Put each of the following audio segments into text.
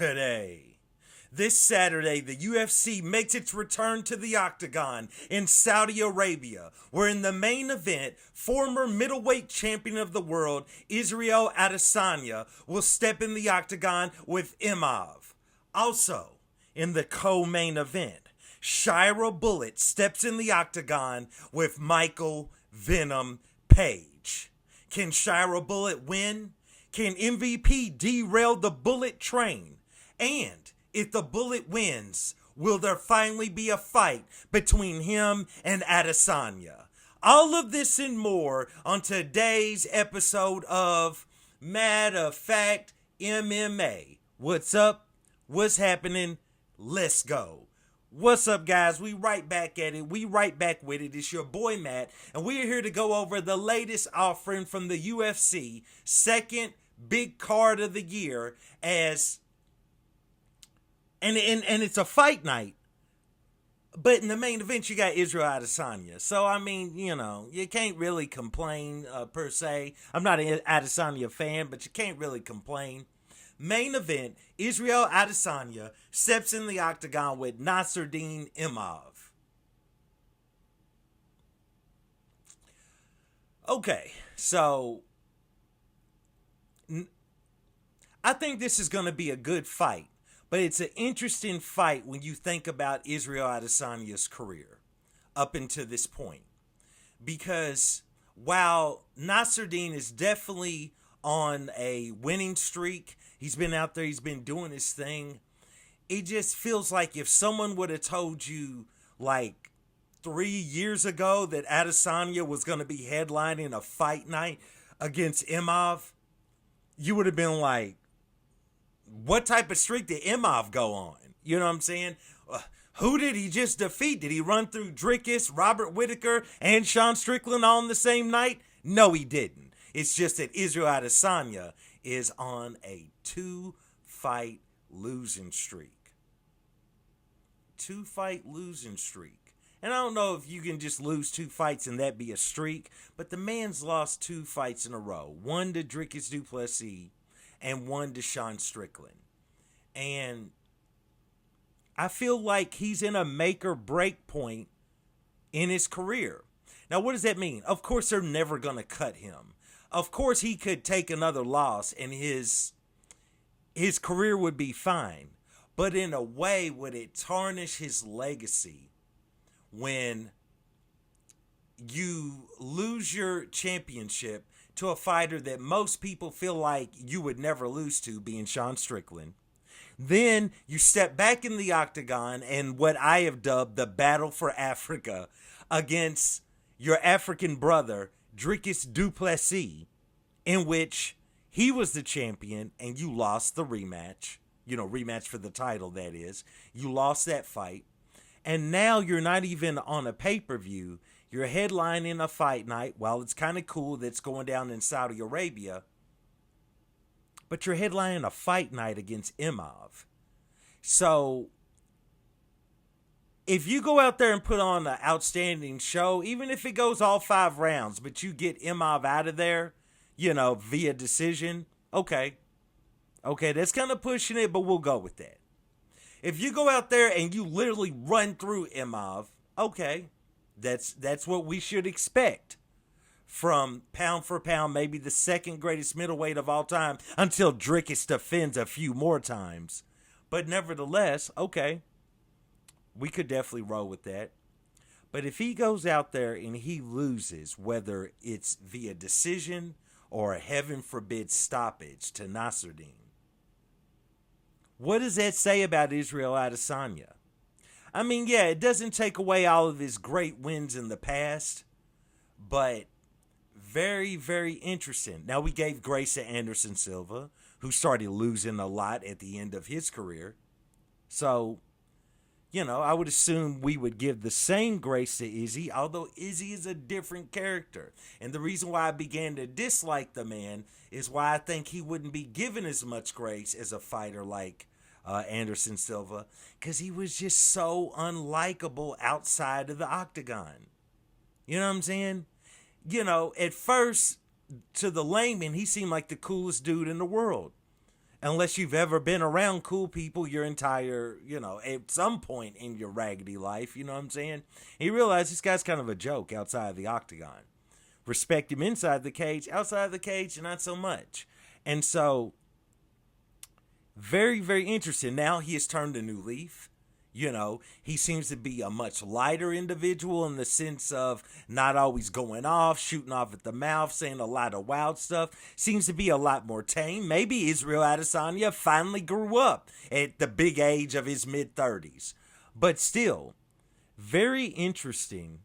today. This Saturday, the UFC makes its return to the octagon in Saudi Arabia, where in the main event, former middleweight champion of the world, Israel Adesanya, will step in the octagon with Imavov. Also, in the co-main event, Shira Bullet steps in the octagon with Michael Venom Page. Can Shira Bullet win? Can MVP derail the Bullet train? And if the Bullet wins, will there finally be a fight between him and Adesanya? All of this and more on today's episode of Matter of Fact MMA. What's up? What's happening? Let's go. What's up, guys? We right back at it. We right back with it. It's your boy Matt, and we are here to go over the latest offering from the UFC, second big card of the year, as and it's a fight night. But in the main event, you got Israel Adesanya. So, I mean, you can't really complain per se. I'm not an Adesanya fan, but you can't really complain. Main event, Israel Adesanya steps in the octagon with Nasruddin Imavov. Okay, so I think this is going to be a good fight. But it's an interesting fight when you think about Israel Adesanya's career up until this point. Because while Nasruddin is definitely on a winning streak, he's been out there, he's been doing his thing, it just feels like if someone would have told you like 3 years ago that Adesanya was going to be headlining a fight night against Imavov, you would have been like, what type of streak did Imavov go on? You know what I'm saying? Who did he just defeat? Did he run through Dricus, Robert Whittaker, and Sean Strickland all on the same night? No, he didn't. It's just that Israel Adesanya is on a 2-fight losing streak. 2-fight losing streak. And I don't know if you can just lose 2 fights and that be a streak, but the man's lost 2 fights in a row. One to Dricus du Plessis and one to Sean Strickland. And I feel like he's in a make or break point in his career. Now, what does that mean? Of course, they're never going to cut him. Of course, he could take another loss and his career would be fine. But in a way, would it tarnish his legacy when you lose your championship to a fighter that most people feel like you would never lose to, being Sean Strickland? Then you step back in the octagon and what I have dubbed the battle for Africa against your African brother, Dricus du Plessis, in which he was the champion and you lost the rematch. Rematch for the title, that is. You lost that fight. And now you're not even on a pay-per-view. You're headlining a fight night. While it's kind of cool that's going down in Saudi Arabia, but you're headlining a fight night against Imavov. So if you go out there and put on an outstanding show, even if it goes all 5 rounds, but you get Imavov out of there, via decision, okay, that's kind of pushing it, but we'll go with that. If you go out there and you literally run through Imavov, okay, that's what we should expect from pound for pound, maybe the second greatest middleweight of all time, until Dricus defends a few more times. But nevertheless, okay, we could definitely roll with that. But if he goes out there and he loses, whether it's via decision or a heaven forbid stoppage to Nasruddin, what does that say about Israel Adesanya? I mean, yeah, it doesn't take away all of his great wins in the past, but very, very interesting. Now, we gave grace to Anderson Silva, who started losing a lot at the end of his career. So, I would assume we would give the same grace to Izzy, although Izzy is a different character. And the reason why I began to dislike the man is why I think he wouldn't be given as much grace as a fighter like Anderson Silva, because he was just so unlikable outside of the octagon. You know what I'm saying? At first, to the layman, he seemed like the coolest dude in the world. unless you've ever been around cool people your entire, at some point in your raggedy life, you know what I'm saying? He realized this guy's kind of a joke outside of the octagon. Respect him inside the cage, outside the cage, not so much. And so, very, very interesting. Now he has turned a new leaf. He seems to be a much lighter individual in the sense of not always going off, shooting off at the mouth, saying a lot of wild stuff. Seems to be a lot more tame. Maybe Israel Adesanya finally grew up at the big age of his mid-30s. But still, very interesting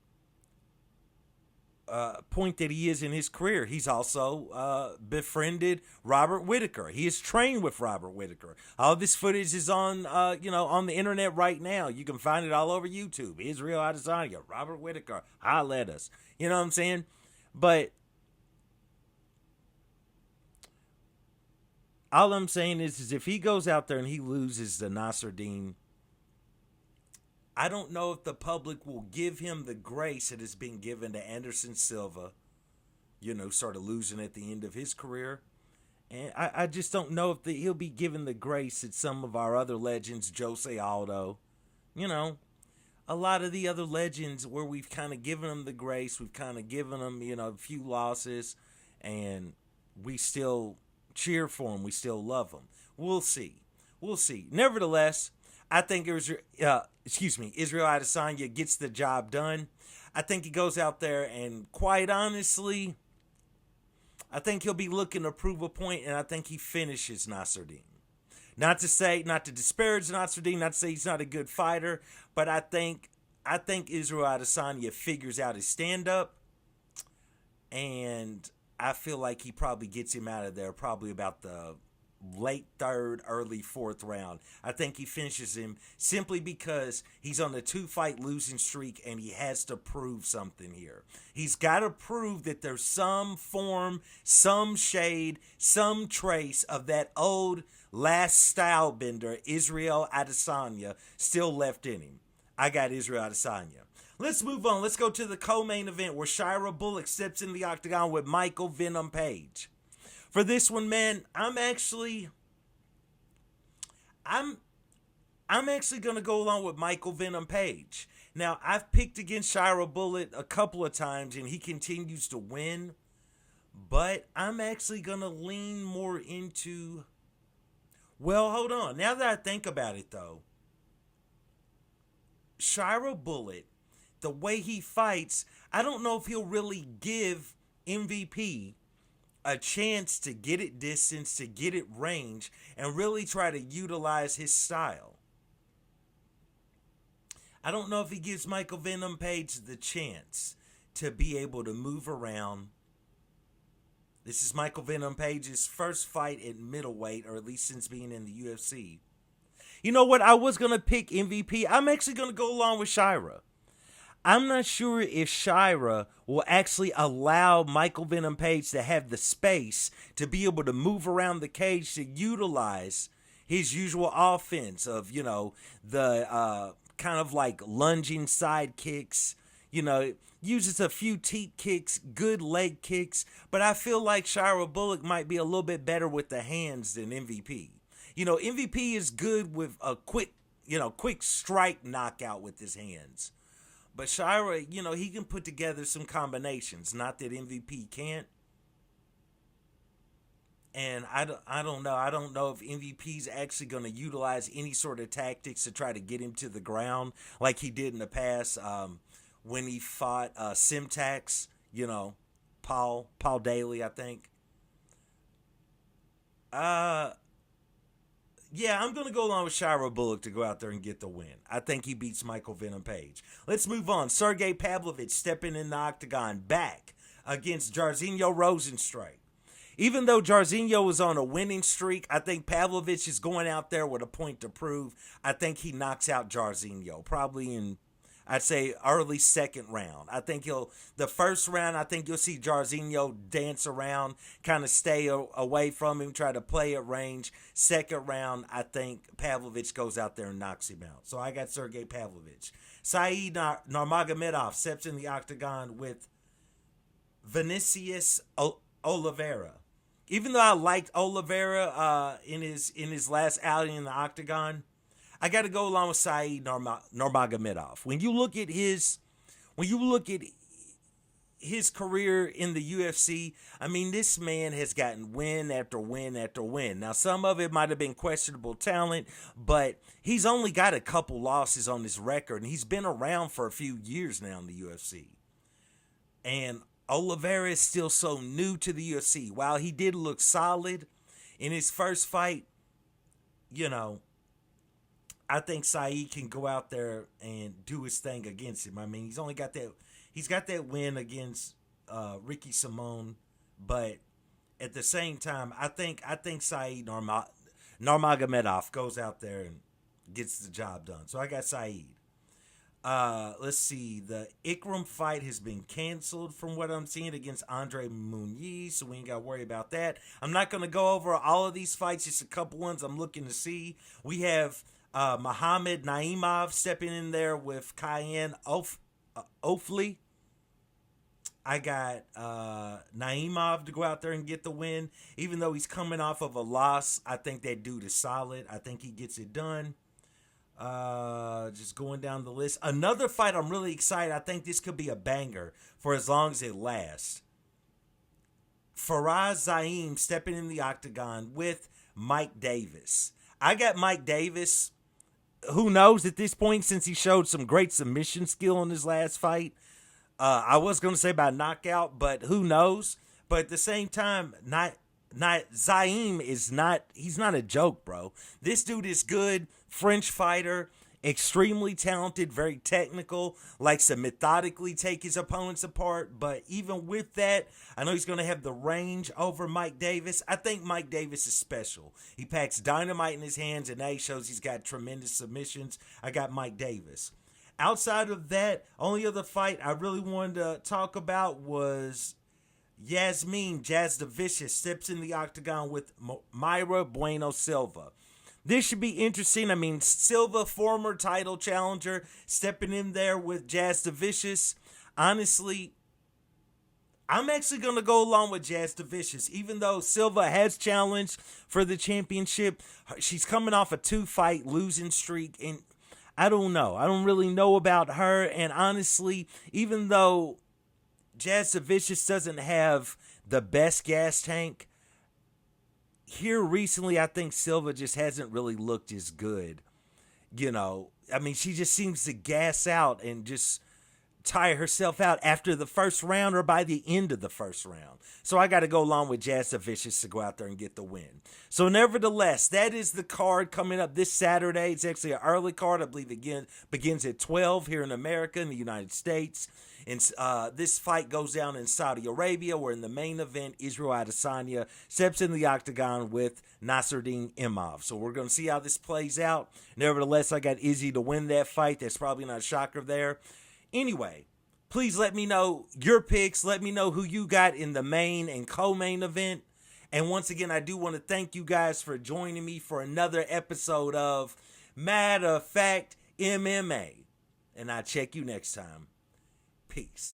point that he is in his career. He's also befriended Robert Whittaker. He is trained with Robert Whittaker. All this footage is on on the internet right now. You can find it all over YouTube. Israel Adesanya, Robert Whittaker, holla at us. You know what I'm saying? But all I'm saying is if he goes out there and he loses to Nasruddin, I don't know if the public will give him the grace that has been given to Anderson Silva, sort of losing at the end of his career. And I just don't know if he'll be given the grace that some of our other legends, Jose Aldo, a lot of the other legends where we've kind of given them the grace, we've kind of given them, a few losses, and we still cheer for them, we still love them. We'll see. Nevertheless, I think Israel Adesanya gets the job done. I think he goes out there and, quite honestly, I think he'll be looking to prove a point, and I think he finishes Nasruddin. Not to disparage Nasruddin, not to say he's not a good fighter, but I think Israel Adesanya figures out his stand-up, and I feel like he probably gets him out of there probably about the late third, early fourth round. I think he finishes him simply because he's on a 2-fight losing streak and he has to prove something here. He's got to prove that there's some form, some shade, some trace of that old last style bender, Israel Adesanya, still left in him. I got Israel Adesanya. Let's move on. Let's go to the co-main event where Shira Bullock steps in the octagon with Michael Venom Page. For this one, man, I'm actually going to go along with Michael Venom Page. Now, I've picked against Shira Bullock a couple of times, and he continues to win. But I'm actually going to lean more into... Well, hold on. Now that I think about it, though, Shira Bullock, the way he fights, I don't know if he'll really give MVP a chance to get it distance, to get it range, and really try to utilize his style. I don't know if he gives Michael Venom Page the chance to be able to move around. This is Michael Venom Page's first fight at middleweight, or at least since being in the UFC. You know what? I was going to pick MVP. I'm actually going to go along with Shira. I'm not sure if Shira will actually allow Michael Venom Page to have the space to be able to move around the cage to utilize his usual offense of, the kind of like lunging side kicks, uses a few teep kicks, good leg kicks, but I feel like Shira Bullock might be a little bit better with the hands than MVP. MVP is good with a quick strike knockout with his hands. But Shira, he can put together some combinations. Not that MVP can't. And I don't know. I don't know if MVP's actually going to utilize any sort of tactics to try to get him to the ground like he did in the past when he fought Simtax, Paul Daly, I think. Yeah, I'm going to go along with Shira Bullock to go out there and get the win. I think he beats Michael Venom Page. Let's move on. Sergey Pavlovich stepping in the octagon back against Jairzinho Rozenstruik. Even though Jairzinho was on a winning streak, I think Pavlovich is going out there with a point to prove. I think he knocks out Jairzinho, probably in, I'd say, early second round. I think the first round, I think you'll see Jairzinho dance around, kind of stay away from him, try to play at range. Second round, I think Pavlovich goes out there and knocks him out. So I got Sergey Pavlovich. Saeed Nurmagomedov steps in the octagon with Vinicius Oliveira. even though I liked Oliveira in his last outing in the octagon, I got to go along with Saeed Nurmagomedov. When you look at his career in the UFC, I mean, this man has gotten win after win after win. Now, some of it might have been questionable talent, but he's only got a couple losses on his record, and he's been around for a few years now in the UFC. And Oliveira is still so new to the UFC. While he did look solid in his first fight, you know, I think Saeed can go out there and do his thing against him. I mean, he's got that win against Ricky Simon, but at the same time, I think Saeed Nurmagomedov goes out there and gets the job done. So I got Saeed. Let's see. The Ikram fight has been canceled from what I'm seeing against Andre Muniz, so we ain't got to worry about that. I'm not going to go over all of these fights, just a couple ones I'm looking to see. We have Muhammad Naimov stepping in there with Cayenne Ofli. I got Naimov to go out there and get the win. Even though he's coming off of a loss, I think that dude is solid. I think he gets it done. Just going down the list. Another fight I'm really excited. I think this could be a banger for as long as it lasts. Faraz Zaim stepping in the octagon with Mike Davis. I got Mike Davis. Who knows at this point, since he showed some great submission skill in his last fight. I was going to say by knockout, but who knows? But at the same time, Zaim he's not a joke, bro. This dude is good. French fighter, extremely talented, very technical, likes to methodically take his opponents apart. But even with that, I know he's going to have the range over Mike Davis. I think Mike Davis is special. He packs dynamite in his hands, and now he shows he's got tremendous submissions. I got Mike Davis. Outside of that, only other fight I really wanted to talk about was Yasmin Jazz the Vicious steps in the octagon with Myra Bueno Silva. This should be interesting. I mean, Silva, former title challenger, stepping in there with Jazz the Vicious. Honestly, I'm actually going to go along with Jazz the Vicious. Even though Silva has challenged for the championship, she's coming off a 2-fight losing streak, and I don't know. I don't really know about her, and honestly, even though Jazz the Vicious doesn't have the best gas tank, here recently, I think Silva just hasn't really looked as good. You know, I mean, she just seems to gas out and just tire herself out after the first round or by the end of the first round. So I got to go along with Jazz the Vicious to go out there and get the win. So nevertheless, that is the card coming up this Saturday. It's actually an early card. I believe it begins at 12 here in America, in the United States. And this fight goes down in Saudi Arabia, where in the main event, Israel Adesanya steps in the octagon with Nasruddin Imavov. So we're going to see how this plays out. Nevertheless, I got Izzy to win that fight. That's probably not a shocker there. Anyway, please let me know your picks. Let me know who you got in the main and co-main event. And once again, I do want to thank you guys for joining me for another episode of Matter of Fact MMA. And I'll check you next time. Peace.